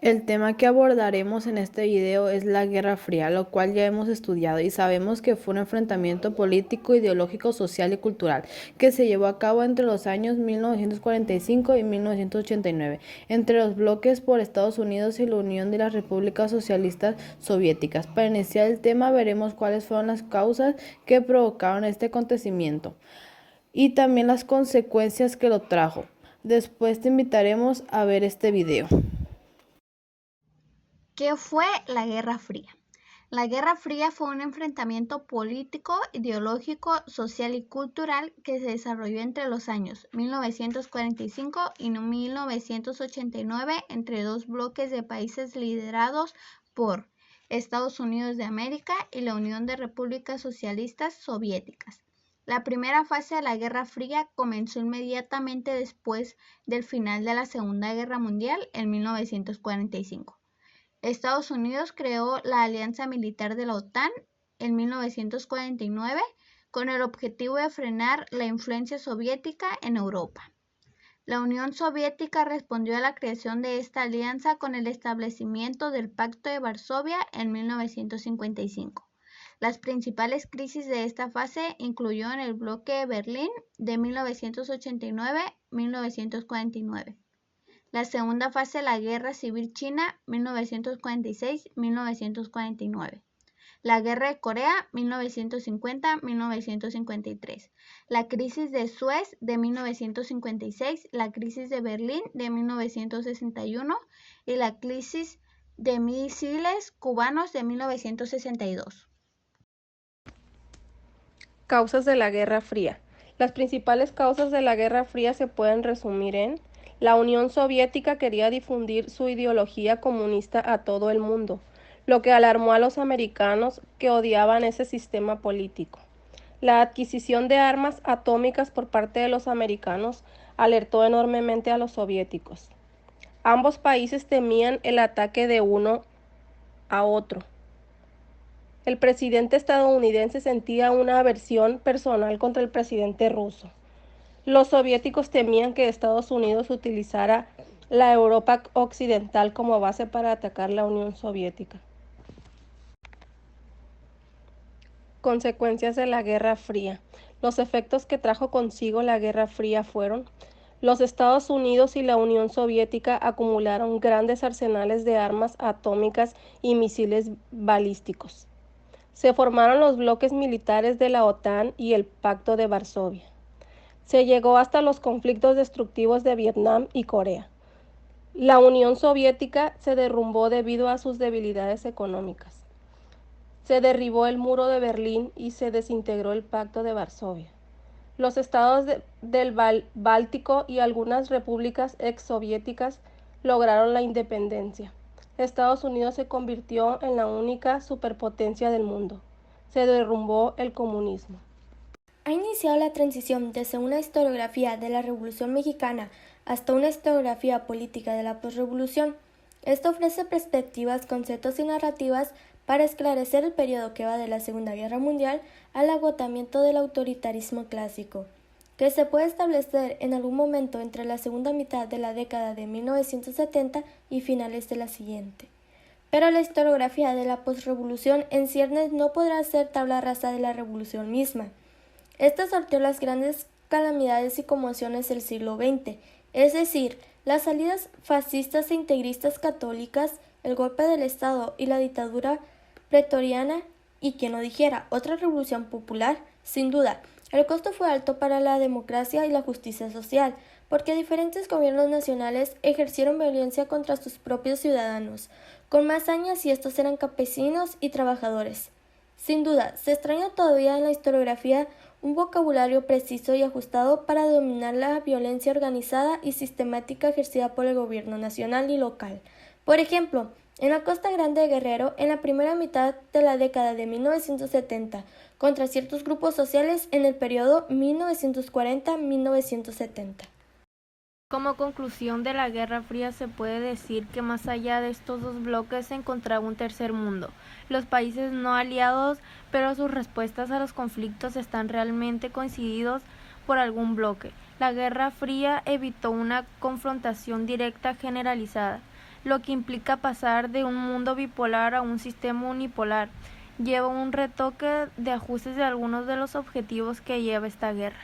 El tema que abordaremos en este video es la Guerra Fría, lo cual ya hemos estudiado y sabemos que fue un enfrentamiento político, ideológico, social y cultural que se llevó a cabo entre los años 1945 y 1989 entre los bloques por Estados Unidos y la Unión de las Repúblicas Socialistas Soviéticas. Para iniciar el tema veremos cuáles fueron las causas que provocaron este acontecimiento y también las consecuencias que lo trajo. Después te invitaremos a ver este video. ¿Qué fue la Guerra Fría? La Guerra Fría fue un enfrentamiento político, ideológico, social y cultural que se desarrolló entre los años 1945 y 1989 entre dos bloques de países liderados por Estados Unidos de América y la Unión de Repúblicas Socialistas Soviéticas. La primera fase de la Guerra Fría comenzó inmediatamente después del final de la Segunda Guerra Mundial en 1945. Estados Unidos creó la Alianza Militar de la OTAN en 1949 con el objetivo de frenar la influencia soviética en Europa. La Unión Soviética respondió a la creación de esta alianza con el establecimiento del Pacto de Varsovia en 1955. Las principales crisis de esta fase incluyeron el bloque de Berlín de 1989-1949. La segunda fase de la Guerra Civil China, 1946-1949. La Guerra de Corea, 1950-1953. La crisis de Suez de 1956, la crisis de Berlín de 1961 y la crisis de misiles cubanos de 1962. Causas de la Guerra Fría. Las principales causas de la Guerra Fría se pueden resumir en: la Unión Soviética quería difundir su ideología comunista a todo el mundo, lo que alarmó a los americanos que odiaban ese sistema político. La adquisición de armas atómicas por parte de los americanos alertó enormemente a los soviéticos. Ambos países temían el ataque de uno a otro. El presidente estadounidense sentía una aversión personal contra el presidente ruso. Los soviéticos temían que Estados Unidos utilizara la Europa occidental como base para atacar la Unión Soviética. Consecuencias de la Guerra Fría. Los efectos que trajo consigo la Guerra Fría fueron: los Estados Unidos y la Unión Soviética acumularon grandes arsenales de armas atómicas y misiles balísticos. Se formaron los bloques militares de la OTAN y el Pacto de Varsovia. Se llegó hasta los conflictos destructivos de Vietnam y Corea. La Unión Soviética se derrumbó debido a sus debilidades económicas. Se derribó el muro de Berlín y se desintegró el Pacto de Varsovia. Los estados del Báltico y algunas repúblicas exsoviéticas lograron la independencia. Estados Unidos se convirtió en la única superpotencia del mundo. Se derrumbó el comunismo. Ha iniciado la transición desde una historiografía de la Revolución Mexicana hasta una historiografía política de la posrevolución. Esto ofrece perspectivas, conceptos y narrativas para esclarecer el periodo que va de la Segunda Guerra Mundial al agotamiento del autoritarismo clásico, que se puede establecer en algún momento entre la segunda mitad de la década de 1970 y finales de la siguiente. Pero la historiografía de la posrevolución en ciernes no podrá ser tabla rasa de la revolución misma. Esta sorteó las grandes calamidades y conmociones del siglo XX, es decir, las salidas fascistas e integristas católicas, el golpe del Estado y la dictadura pretoriana, y quien lo dijera, otra revolución popular. Sin duda, el costo fue alto para la democracia y la justicia social, porque diferentes gobiernos nacionales ejercieron violencia contra sus propios ciudadanos, con más saña si estos eran campesinos y trabajadores. Sin duda, se extraña todavía en la historiografía un vocabulario preciso y ajustado para dominar la violencia organizada y sistemática ejercida por el gobierno nacional y local. Por ejemplo, en la Costa Grande de Guerrero, en la primera mitad de la década de 1970, contra ciertos grupos sociales en el periodo 1940-1970. Como conclusión de la Guerra Fría se puede decir que más allá de estos dos bloques se encontraba un tercer mundo, los países no aliados, pero sus respuestas a los conflictos están realmente coincididos por algún bloque. La Guerra Fría evitó una confrontación directa generalizada. lo que implica pasar de un mundo bipolar a un sistema unipolar. Lleva un retoque de ajustes de algunos de los objetivos que lleva esta guerra.